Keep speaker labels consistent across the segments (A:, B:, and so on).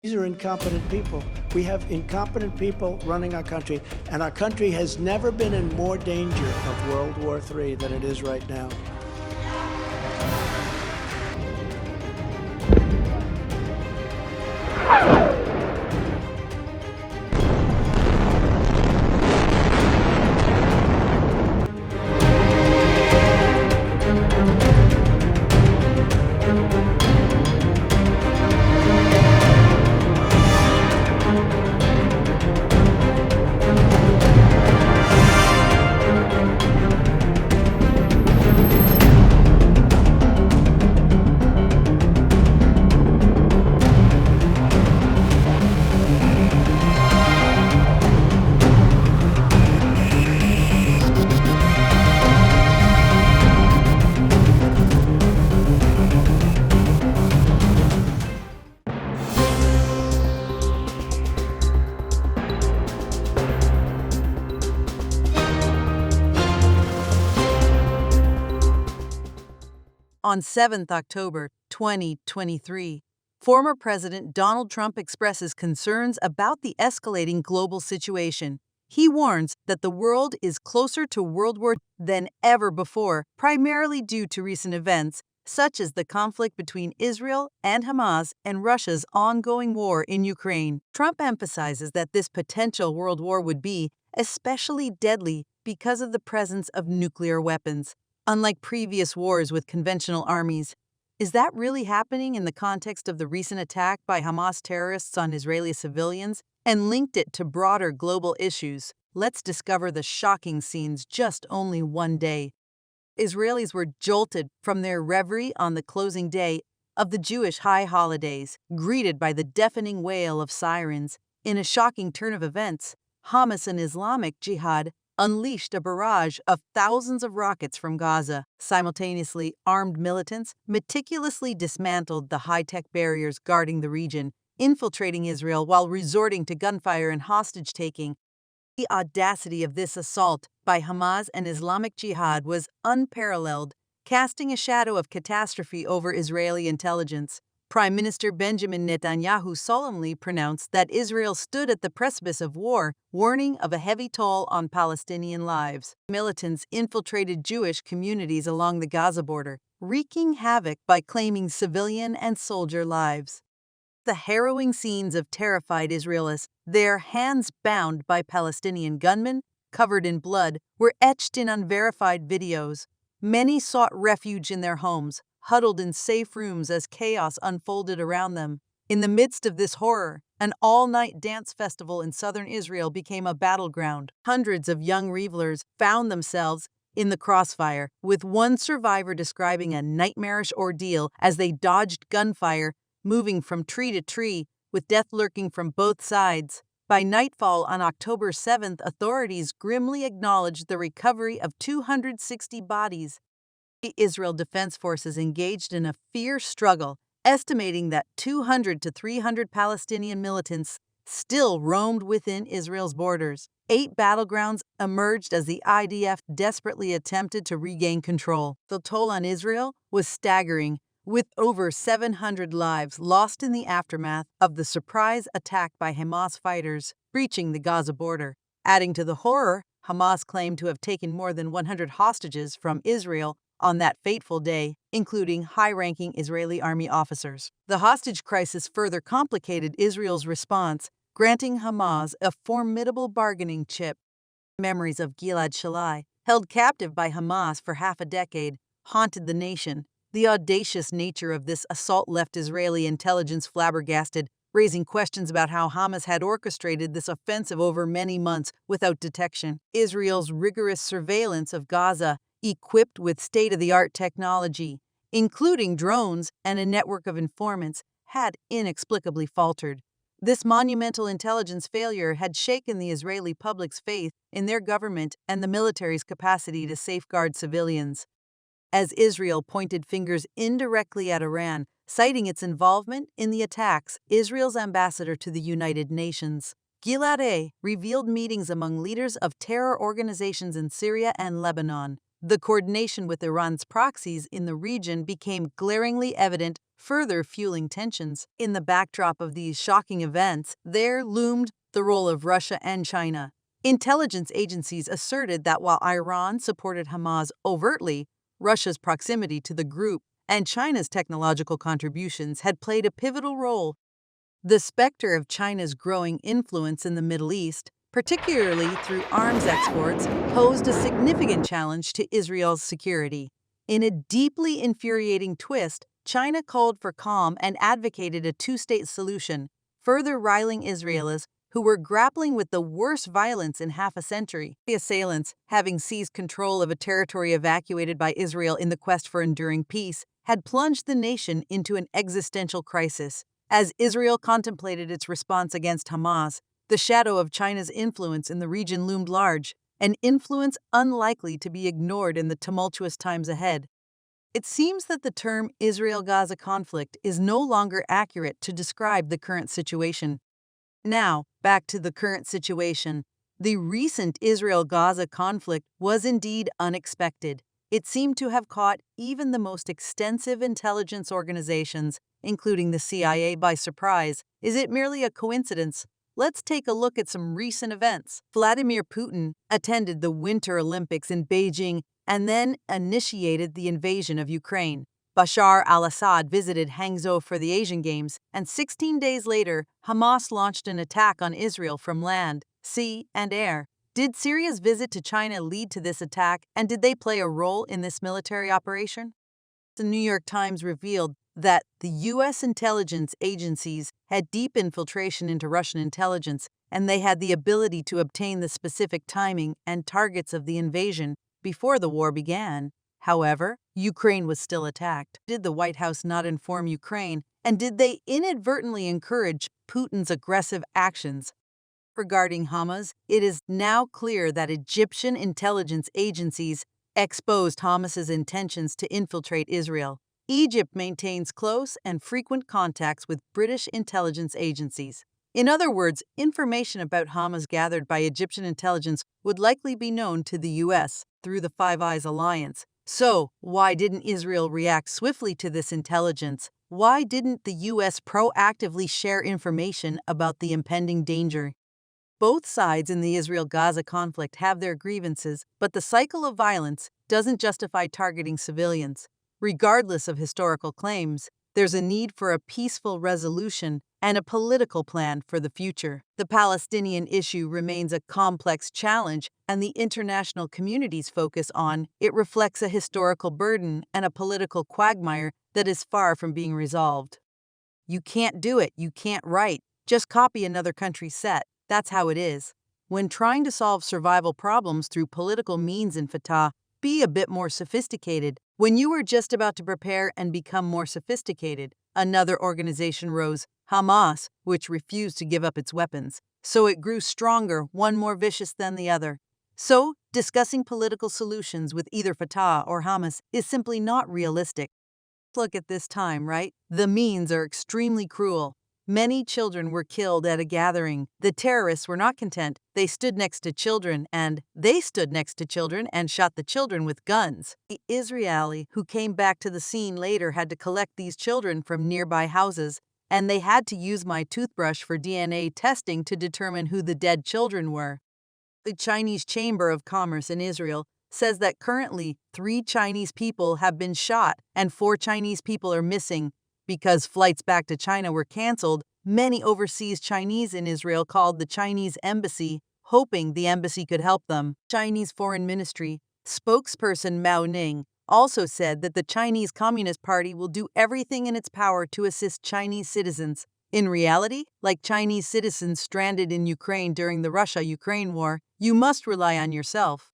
A: These are incompetent people. We have incompetent people running our country, and our country has never been in more danger of World War III than it is right now.
B: On 7th October 2023, former President Donald Trump expresses concerns about the escalating global situation. He warns that the world is closer to World War than ever before, primarily due to recent events, such as the conflict between Israel and Hamas and Russia's ongoing war in Ukraine. Trump emphasizes that this potential world war would be especially deadly because of the presence of nuclear weapons. Unlike previous wars with conventional armies, is that really happening in the context of the recent attack by Hamas terrorists on Israeli civilians and linked it to broader global issues? Let's discover the shocking scenes just only one day. Israelis were jolted from their reverie on the closing day of the Jewish high holidays, greeted by the deafening wail of sirens. In a shocking turn of events, Hamas and Islamic Jihad unleashed a barrage of thousands of rockets from Gaza. Simultaneously, armed militants meticulously dismantled the high-tech barriers guarding the region, infiltrating Israel while resorting to gunfire and hostage-taking. The audacity of this assault by Hamas and Islamic Jihad was unparalleled, casting a shadow of catastrophe over Israeli intelligence. Prime Minister Benjamin Netanyahu solemnly pronounced that Israel stood at the precipice of war, warning of a heavy toll on Palestinian lives. Militants infiltrated Jewish communities along the Gaza border, wreaking havoc by claiming civilian and soldier lives. The harrowing scenes of terrified Israelis, their hands bound by Palestinian gunmen, covered in blood, were etched in unverified videos. Many sought refuge in their homes, huddled in safe rooms as chaos unfolded around them. In the midst of this horror, an all-night dance festival in southern Israel became a battleground. Hundreds of young revelers found themselves in the crossfire, with one survivor describing a nightmarish ordeal as they dodged gunfire, moving from tree to tree, with death lurking from both sides. By nightfall on October 7th, authorities grimly acknowledged the recovery of 260 bodies. The Israel Defense Forces engaged in a fierce struggle, estimating that 200 to 300 Palestinian militants still roamed within Israel's borders. 8 battlegrounds emerged as the IDF desperately attempted to regain control. The toll on Israel was staggering, with over 700 lives lost in the aftermath of the surprise attack by Hamas fighters breaching the Gaza border. Adding to the horror, Hamas claimed to have taken more than 100 hostages from Israel on that fateful day, including high-ranking Israeli army officers. The hostage crisis further complicated Israel's response, granting Hamas a formidable bargaining chip. Memories of Gilad Shalit, held captive by Hamas for half a decade, haunted the nation. The audacious nature of this assault left Israeli intelligence flabbergasted, raising questions about how Hamas had orchestrated this offensive over many months without detection. Israel's rigorous surveillance of Gaza, equipped with state-of-the-art technology, including drones and a network of informants, had inexplicably faltered. This monumental intelligence failure had shaken the Israeli public's faith in their government and the military's capacity to safeguard civilians. As Israel pointed fingers indirectly at Iran, citing its involvement in the attacks, Israel's ambassador to the United Nations, Gilad revealed meetings among leaders of terror organizations in Syria and Lebanon, The coordination with Iran's proxies in the region became glaringly evident, further fueling tensions. In the backdrop of these shocking events, there loomed the role of Russia and China. Intelligence agencies asserted that while Iran supported Hamas overtly, Russia's proximity to the group and China's technological contributions had played a pivotal role. The specter of China's growing influence in the Middle East, particularly through arms exports, posed a significant challenge to Israel's security. In a deeply infuriating twist, China called for calm and advocated a two-state solution, further riling Israelis who were grappling with the worst violence in half a century. The assailants, having seized control of a territory evacuated by Israel in the quest for enduring peace, had plunged the nation into an existential crisis. As Israel contemplated its response against Hamas, the shadow of China's influence in the region loomed large, an influence unlikely to be ignored in the tumultuous times ahead. It seems that the term Israel-Gaza conflict is no longer accurate to describe the current situation. Now, back to the current situation. The recent Israel-Gaza conflict was indeed unexpected. It seemed to have caught even the most extensive intelligence organizations, including the CIA, by surprise. Is it merely a coincidence? Let's take a look at some recent events. Vladimir Putin attended the Winter Olympics in Beijing and then initiated the invasion of Ukraine. Bashar al-Assad visited Hangzhou for the Asian Games, and 16 days later, Hamas launched an attack on Israel from land, sea, and air. Did Syria's visit to China lead to this attack, and did they play a role in this military operation? The New York Times revealed that the U.S. intelligence agencies had deep infiltration into Russian intelligence, and they had the ability to obtain the specific timing and targets of the invasion before the war began. However, Ukraine was still attacked. Did the White House not inform Ukraine, and did they inadvertently encourage Putin's aggressive actions? Regarding Hamas, it is now clear that Egyptian intelligence agencies exposed Hamas's intentions to infiltrate Israel. Egypt maintains close and frequent contacts with British intelligence agencies. In other words, information about Hamas gathered by Egyptian intelligence would likely be known to the U.S. through the Five Eyes alliance. So, why didn't Israel react swiftly to this intelligence? Why didn't the U.S. proactively share information about the impending danger? Both sides in the Israel-Gaza conflict have their grievances, but the cycle of violence doesn't justify targeting civilians. Regardless of historical claims, there's a need for a peaceful resolution and a political plan for the future. The Palestinian issue remains a complex challenge, and the international community's focus on it reflects a historical burden and a political quagmire that is far from being resolved. You can't do it, you can't write, just copy another country's set. That's how it is. When trying to solve survival problems through political means in Fatah, be a bit more sophisticated. When you were just about to prepare and become more sophisticated, another organization rose, Hamas, which refused to give up its weapons. So it grew stronger, one more vicious than the other. So, discussing political solutions with either Fatah or Hamas is simply not realistic. Look at this time, right? The means are extremely cruel. Many children were killed at a gathering. The terrorists were not content. They stood next to children and shot the children with guns. The Israeli who came back to the scene later had to collect these children from nearby houses, and they had to use my toothbrush for DNA testing to determine who the dead children were. The Chinese Chamber of Commerce in Israel says that currently 3 Chinese people have been shot and 4 Chinese people are missing. Because flights back to China were canceled, many overseas Chinese in Israel called the Chinese embassy, hoping the embassy could help them. Chinese Foreign Ministry spokesperson Mao Ning also said that the Chinese Communist Party will do everything in its power to assist Chinese citizens. In reality, like Chinese citizens stranded in Ukraine during the Russia-Ukraine war, you must rely on yourself.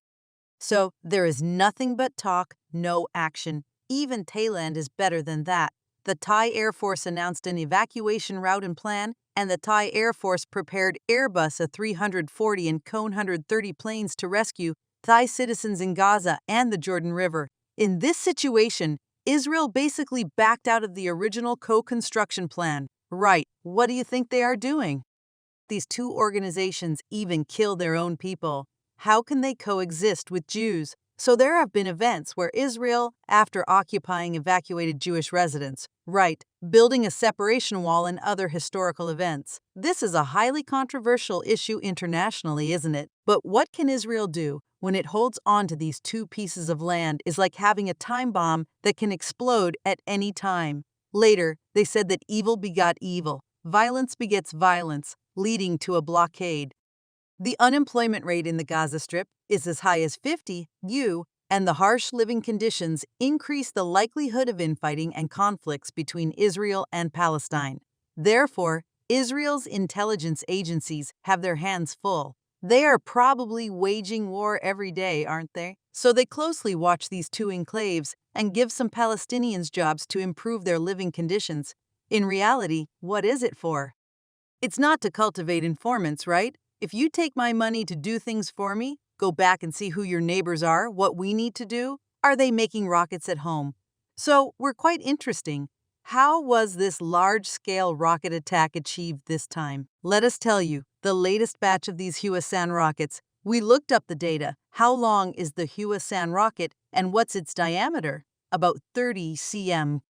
B: So, there is nothing but talk, no action. Even Thailand is better than that. The Thai Air Force announced an evacuation route and plan, and the Thai Air Force prepared Airbus A340 and Cone 130 planes to rescue Thai citizens in Gaza and the Jordan River. In this situation, Israel basically backed out of the original co-construction plan. Right, what do you think they are doing? These 2 organizations even kill their own people. How can they coexist with Jews? So there have been events where Israel, after occupying evacuated Jewish residents, right, building a separation wall and other historical events. This is a highly controversial issue internationally, isn't it? But what can Israel do when it holds on to these two pieces of land is like having a time bomb that can explode at any time. Later, they said that evil begot evil, violence begets violence, leading to a blockade. The unemployment rate in the Gaza Strip is as high as 50, and the harsh living conditions increase the likelihood of infighting and conflicts between Israel and Palestine. Therefore, Israel's intelligence agencies have their hands full. They are probably waging war every day, aren't they? So they closely watch these two enclaves and give some Palestinians jobs to improve their living conditions. In reality, what is it for? It's not to cultivate informants, right? If you take my money to do things for me, go back and see who your neighbors are, what we need to do. Are they making rockets at home? So we're quite interesting. How was this large-scale rocket attack achieved this time? Let us tell you, the latest batch of these Xi'an rockets. We looked up the data. How long is the Xi'an rocket and what's its diameter? About 30 cm.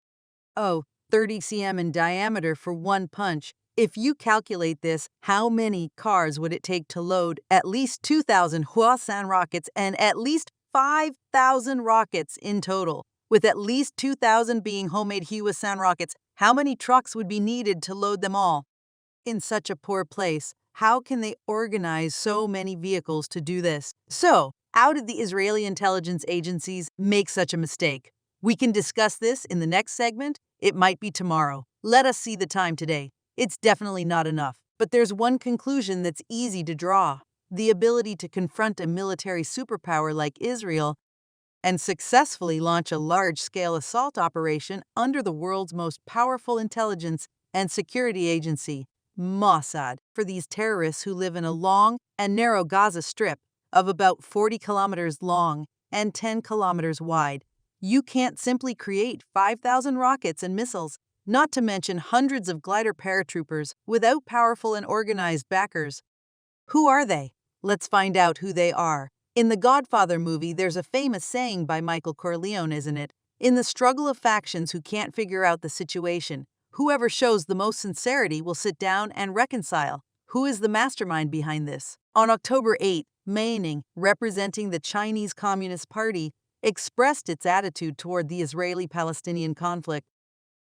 B: Oh, 30 cm in diameter for one punch. If you calculate this, how many cars would it take to load at least 2,000 Xi'an rockets and at least 5,000 rockets in total? With at least 2,000 being homemade Xi'an rockets, how many trucks would be needed to load them all? In such a poor place, how can they organize so many vehicles to do this? So, how did the Israeli intelligence agencies make such a mistake? We can discuss this in the next segment. It might be tomorrow. Let us see the time today. It's definitely not enough. But there's one conclusion that's easy to draw. The ability to confront a military superpower like Israel and successfully launch a large-scale assault operation under the world's most powerful intelligence and security agency, Mossad, for these terrorists who live in a long and narrow Gaza Strip of about 40 kilometers long and 10 kilometers wide. You can't simply create 5,000 rockets and missiles, not to mention hundreds of glider paratroopers, without powerful and organized backers. Who are they? Let's find out who they are. In the Godfather movie, there's a famous saying by Michael Corleone, isn't it? In the struggle of factions who can't figure out the situation, whoever shows the most sincerity will sit down and reconcile. Who is the mastermind behind this? On October 8, Meining, representing the Chinese Communist Party, expressed its attitude toward the Israeli-Palestinian conflict.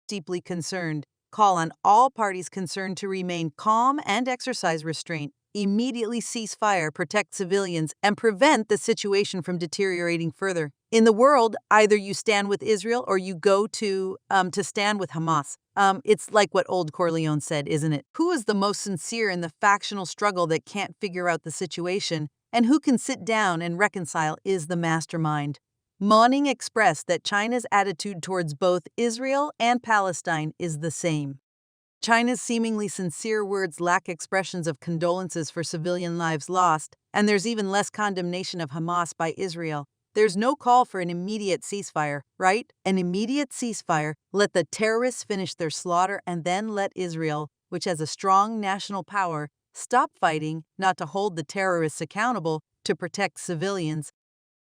B: Deeply concerned, call on all parties concerned to remain calm and exercise restraint, immediately cease fire, protect civilians, and prevent the situation from deteriorating further. In the world, either you stand with Israel or you go to stand with Hamas. It's like what old Corleone said, isn't it? Who is the most sincere in the factional struggle that can't figure out the situation, and who can sit down and reconcile is the mastermind. Meining expressed that China's attitude towards both Israel and Palestine is the same. China's seemingly sincere words lack expressions of condolences for civilian lives lost, and there's even less condemnation of Hamas by Israel. There's no call for an immediate ceasefire, right? An immediate ceasefire, let the terrorists finish their slaughter, and then let Israel, which has a strong national power, stop fighting, not to hold the terrorists accountable, to protect civilians.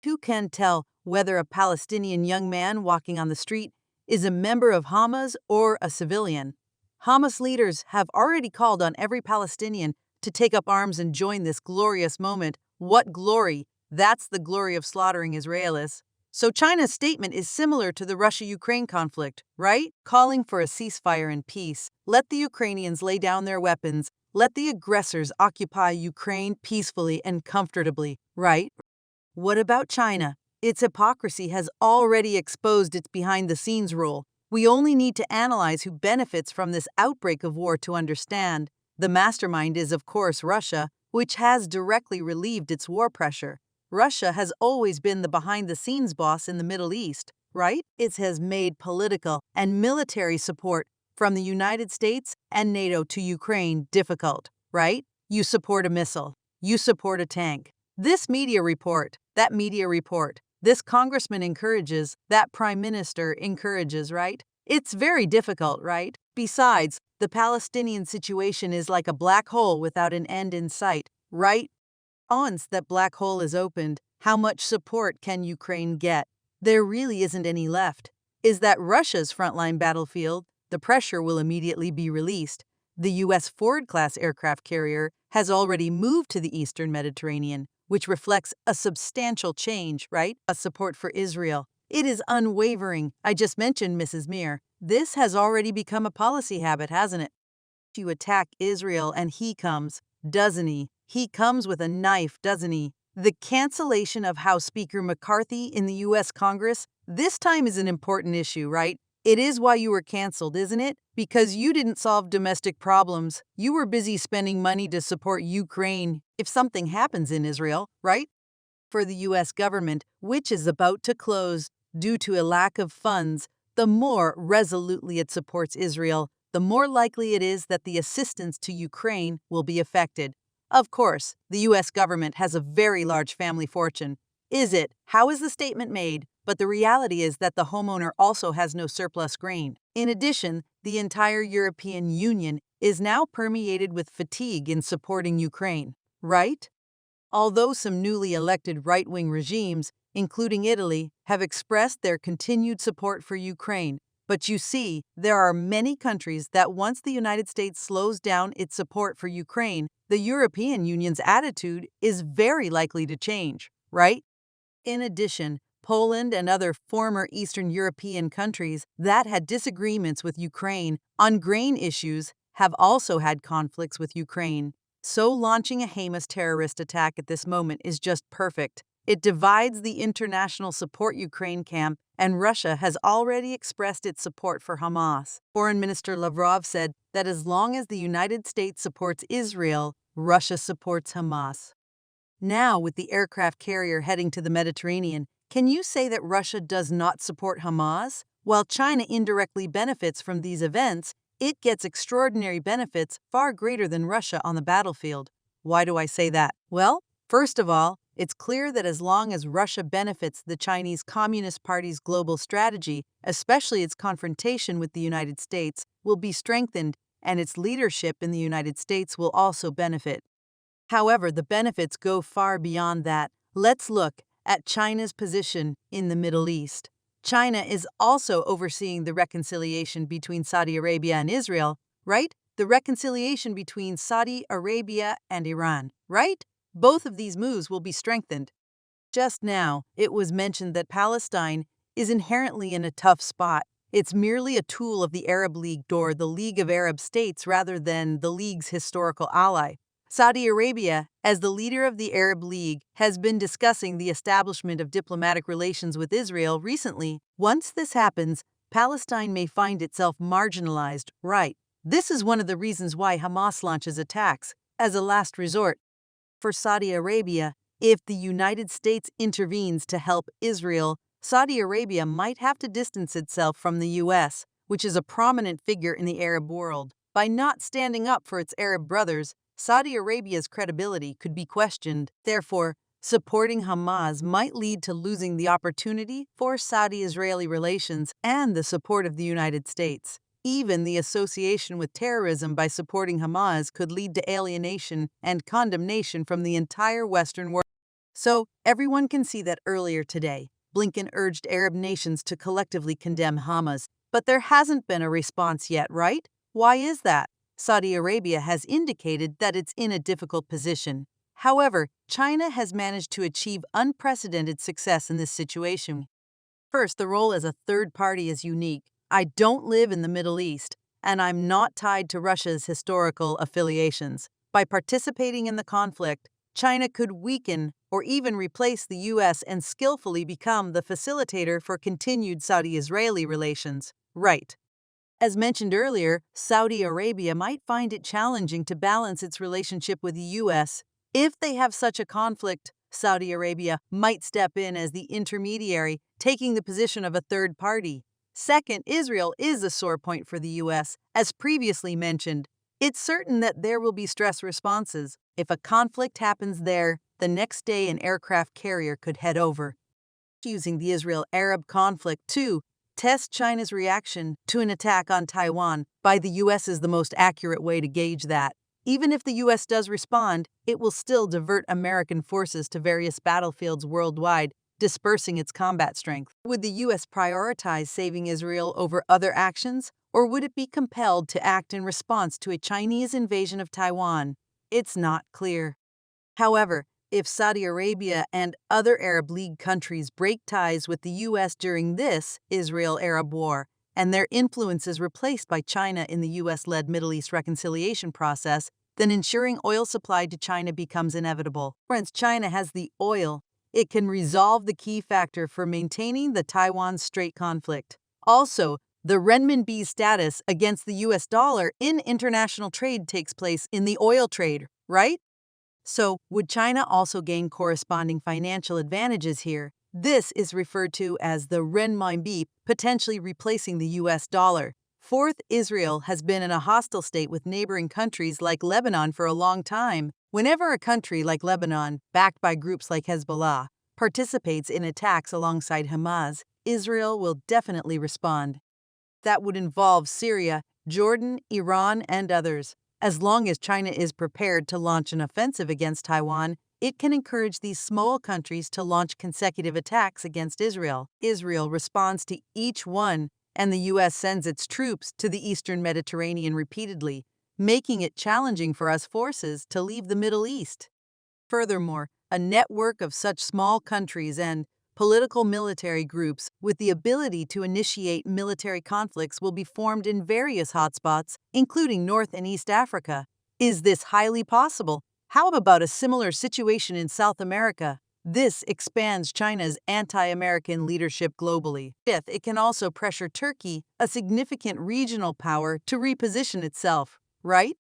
B: Who can tell whether a Palestinian young man walking on the street is a member of Hamas or a civilian? Hamas leaders have already called on every Palestinian to take up arms and join this glorious moment. What glory! That's the glory of slaughtering Israelis. So China's statement is similar to the Russia-Ukraine conflict, right? Calling for a ceasefire and peace. Let the Ukrainians lay down their weapons. Let the aggressors occupy Ukraine peacefully and comfortably, right? What about China? Its hypocrisy has already exposed its behind-the-scenes role. We only need to analyze who benefits from this outbreak of war to understand. The mastermind is, of course, Russia, which has directly relieved its war pressure. Russia has always been the behind-the-scenes boss in the Middle East, right? It has made political and military support from the United States and NATO to Ukraine difficult, right? You support a missile. You support a tank. This media report, that media report, this congressman encourages, that prime minister encourages, right? It's very difficult, right? Besides, the Palestinian situation is like a black hole without an end in sight, right? Once that black hole is opened, How much support can Ukraine get? There really isn't any left. Is that Russia's frontline battlefield? The pressure will immediately be released. The U.S. Ford-class aircraft carrier has already moved to the eastern Mediterranean, which reflects a substantial change, right? A support for Israel. It is unwavering. I just mentioned Mrs. Mir. This has already become a policy habit, hasn't it? You attack Israel and he comes, doesn't he? He comes with a knife, doesn't he? The cancellation of House Speaker McCarthy in the U.S. Congress, this time is an important issue, right? It is why you were canceled, isn't it? Because you didn't solve domestic problems. You were busy spending money to support Ukraine if something happens in Israel, right? For the U.S. government, which is about to close due to a lack of funds, the more resolutely it supports Israel, the more likely it is that the assistance to Ukraine will be affected. Of course, the U.S. government has a very large family fortune. Is it? How is the statement made? But the reality is that the homeowner also has no surplus grain. In addition, the entire European Union is now permeated with fatigue in supporting Ukraine, right? Although some newly elected right-wing regimes, including Italy, have expressed their continued support for Ukraine, but you see, there are many countries that once the United States slows down its support for Ukraine, the European Union's attitude is very likely to change, right? In addition, Poland and other former Eastern European countries that had disagreements with Ukraine on grain issues have also had conflicts with Ukraine. So launching a Hamas terrorist attack at this moment is just perfect. It divides the international support Ukraine camp, and Russia has already expressed its support for Hamas. Foreign Minister Lavrov said that as long as the United States supports Israel, Russia supports Hamas. Now, with the aircraft carrier heading to the Mediterranean, can you say that Russia does not support Hamas? While China indirectly benefits from these events, it gets extraordinary benefits far greater than Russia on the battlefield. Why do I say that? Well, first of all, it's clear that as long as Russia benefits the Chinese Communist Party's global strategy, especially its confrontation with the United States, will be strengthened, and its leadership in the United States will also benefit. However, the benefits go far beyond that. Let's look at China's position in the Middle East. China is also overseeing the reconciliation between Saudi Arabia and Israel, right? The reconciliation between Saudi Arabia and Iran, right? Both of these moves will be strengthened. Just now, it was mentioned that Palestine is inherently in a tough spot. It's merely a tool of the Arab League or the League of Arab States rather than the League's historical ally. Saudi Arabia, as the leader of the Arab League, has been discussing the establishment of diplomatic relations with Israel recently. Once this happens, Palestine may find itself marginalized, right? This is one of the reasons why Hamas launches attacks, as a last resort. For Saudi Arabia, if the United States intervenes to help Israel, Saudi Arabia might have to distance itself from the U.S., which is a prominent figure in the Arab world. By not standing up for its Arab brothers, Saudi Arabia's credibility could be questioned. Therefore, supporting Hamas might lead to losing the opportunity for Saudi-Israeli relations and the support of the United States. Even the association with terrorism by supporting Hamas could lead to alienation and condemnation from the entire Western world. So, everyone can see that earlier today, Blinken urged Arab nations to collectively condemn Hamas, but there hasn't been a response yet, right? Why is that? Saudi Arabia has indicated that it's in a difficult position. However, China has managed to achieve unprecedented success in this situation. First, the role as a third party is unique. I don't live in the Middle East, and I'm not tied to Russia's historical affiliations. By participating in the conflict, China could weaken or even replace the U.S. and skillfully become the facilitator for continued Saudi-Israeli relations. Right. As mentioned earlier, Saudi Arabia might find it challenging to balance its relationship with the U.S. If they have such a conflict, Saudi Arabia might step in as the intermediary, taking the position of a third party. Second, Israel is a sore point for the U.S. As previously mentioned, it's certain that there will be stress responses. If a conflict happens there, the next day an aircraft carrier could head over. Using the Israel-Arab conflict to test China's reaction to an attack on Taiwan by the U.S. is the most accurate way to gauge that. Even if the U.S. does respond, it will still divert American forces to various battlefields worldwide, dispersing its combat strength. Would the U.S. prioritize saving Israel over other actions, or would it be compelled to act in response to a Chinese invasion of Taiwan? It's not clear. However, if Saudi Arabia and other Arab League countries break ties with the U.S. during this Israel-Arab war, and their influence is replaced by China in the U.S.-led Middle East reconciliation process, then ensuring oil supply to China becomes inevitable. Once China has the oil, it can resolve the key factor for maintaining the Taiwan Strait conflict. Also, the renminbi's status against the U.S. dollar in international trade takes place in the oil trade, right? So, would China also gain corresponding financial advantages here? This is referred to as the renminbi, potentially replacing the U.S. dollar. Fourth, Israel has been in a hostile state with neighboring countries like Lebanon for a long time. Whenever a country like Lebanon, backed by groups like Hezbollah, participates in attacks alongside Hamas, Israel will definitely respond. That would involve Syria, Jordan, Iran, and others. As long as China is prepared to launch an offensive against Taiwan, it can encourage these small countries to launch consecutive attacks against Israel. Israel responds to each one, and the U.S. sends its troops to the eastern Mediterranean repeatedly, making it challenging for us forces to leave the Middle East. Furthermore, a network of such small countries and political military groups with the ability to initiate military conflicts will be formed in various hotspots, including North and East Africa. Is this highly possible? How about a similar situation in South America? This expands China's anti-American leadership globally. Fifth, it can also pressure Turkey, a significant regional power, to reposition itself, right?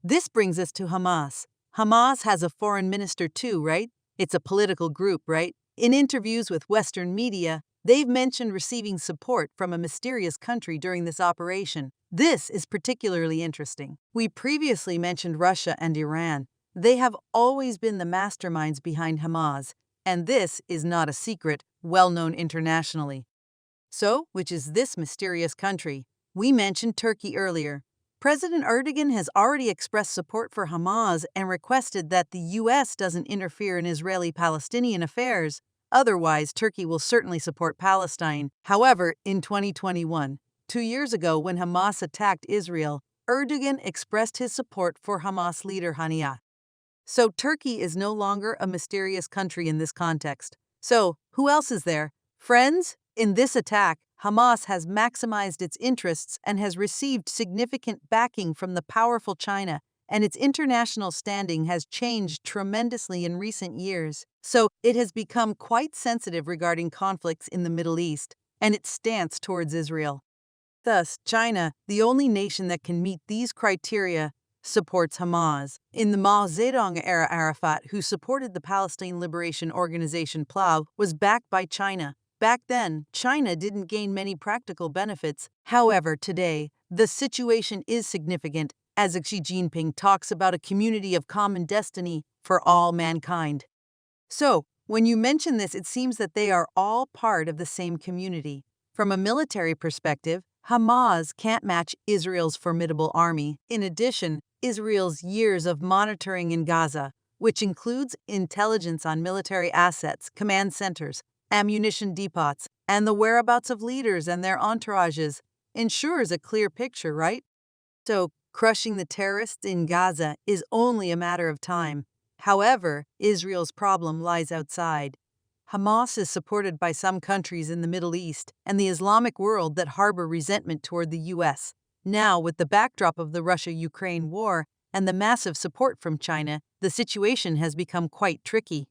B: This brings us to Hamas. Hamas has a foreign minister too, right? It's a political group, right? In interviews with Western media, they've mentioned receiving support from a mysterious country during this operation. This is particularly interesting. We previously mentioned Russia and Iran. They have always been the masterminds behind Hamas, and this is not a secret, well known internationally. So, which is this mysterious country? We mentioned Turkey earlier. President Erdogan has already expressed support for Hamas and requested that the U.S. doesn't interfere in Israeli-Palestinian affairs. Otherwise, Turkey will certainly support Palestine. However, in 2021, 2 years ago when Hamas attacked Israel, Erdogan expressed his support for Hamas leader Haniya. So Turkey is no longer a mysterious country in this context. So, who else is there? Friends, in this attack, Hamas has maximized its interests and has received significant backing from the powerful China, and its international standing has changed tremendously in recent years. So, it has become quite sensitive regarding conflicts in the Middle East and its stance towards Israel. Thus, China, the only nation that can meet these criteria, supports Hamas. In the Mao Zedong era, Arafat, who supported the Palestine Liberation Organization PLO, was backed by China. Back then, China didn't gain many practical benefits. However, today, the situation is significant, as Xi Jinping talks about a community of common destiny for all mankind. So, when you mention this, it seems that they are all part of the same community. From a military perspective, Hamas can't match Israel's formidable army. In addition, Israel's years of monitoring in Gaza, which includes intelligence on military assets, command centers, ammunition depots, and the whereabouts of leaders and their entourages, ensures a clear picture, right? So, crushing the terrorists in Gaza is only a matter of time. However, Israel's problem lies outside. Hamas is supported by some countries in the Middle East and the Islamic world that harbor resentment toward the U.S. Now, with the backdrop of the Russia-Ukraine war and the massive support from China, the situation has become quite tricky.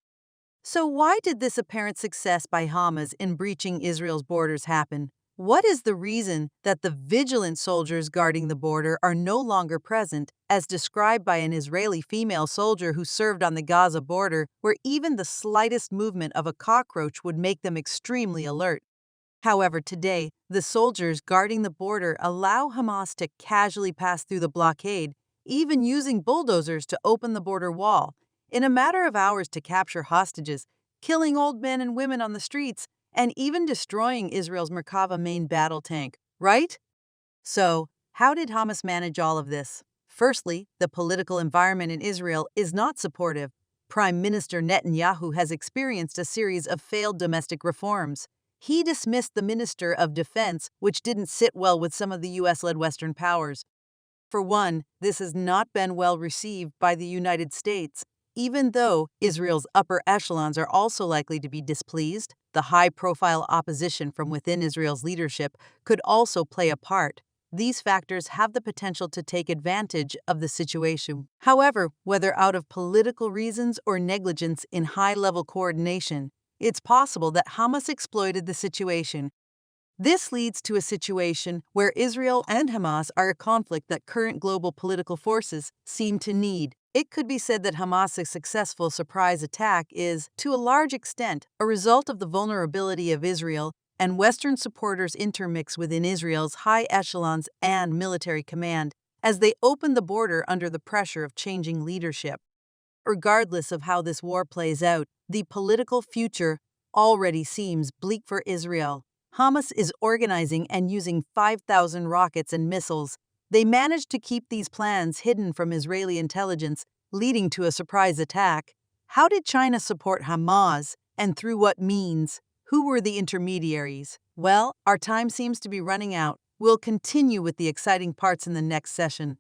B: So why did this apparent success by Hamas in breaching Israel's borders happen? What is the reason that the vigilant soldiers guarding the border are no longer present, as described by an Israeli female soldier who served on the Gaza border, where even the slightest movement of a cockroach would make them extremely alert? However, today, the soldiers guarding the border allow Hamas to casually pass through the blockade, even using bulldozers to open the border wall, in a matter of hours to capture hostages, killing old men and women on the streets, and even destroying Israel's Merkava main battle tank, right? So, how did Hamas manage all of this? Firstly, the political environment in Israel is not supportive. Prime Minister Netanyahu has experienced a series of failed domestic reforms. He dismissed the Minister of Defense, which didn't sit well with some of the US-led Western powers. For one, this has not been well received by the United States. Even though Israel's upper echelons are also likely to be displeased, the high-profile opposition from within Israel's leadership could also play a part. These factors have the potential to take advantage of the situation. However, whether out of political reasons or negligence in high-level coordination, it's possible that Hamas exploited the situation. This leads to a situation where Israel and Hamas are a conflict that current global political forces seem to need. It could be said that Hamas's successful surprise attack is, to a large extent, a result of the vulnerability of Israel and Western supporters' intermix within Israel's high echelons and military command as they open the border under the pressure of changing leadership. Regardless of how this war plays out, the political future already seems bleak for Israel. Hamas is organizing and using 5,000 rockets and missiles. They managed to keep these plans hidden from Israeli intelligence, leading to a surprise attack. How did China support Hamas, and through what means? Who were the intermediaries? Well, our time seems to be running out. We'll continue with the exciting parts in the next session.